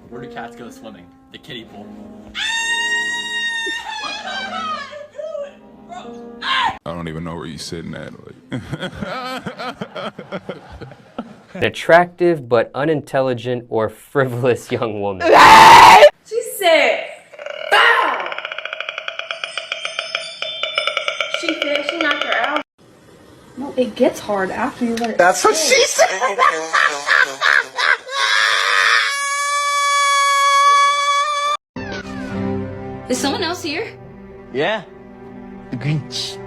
Where do cats go swimming? The kiddie pool. I don't even know where you're sitting at. An attractive but unintelligent or frivolous young woman. She said, bow! She said she knocked her out. No, it gets hard after you let it. That's what she said. Is someone else here? Yeah. The Grinch.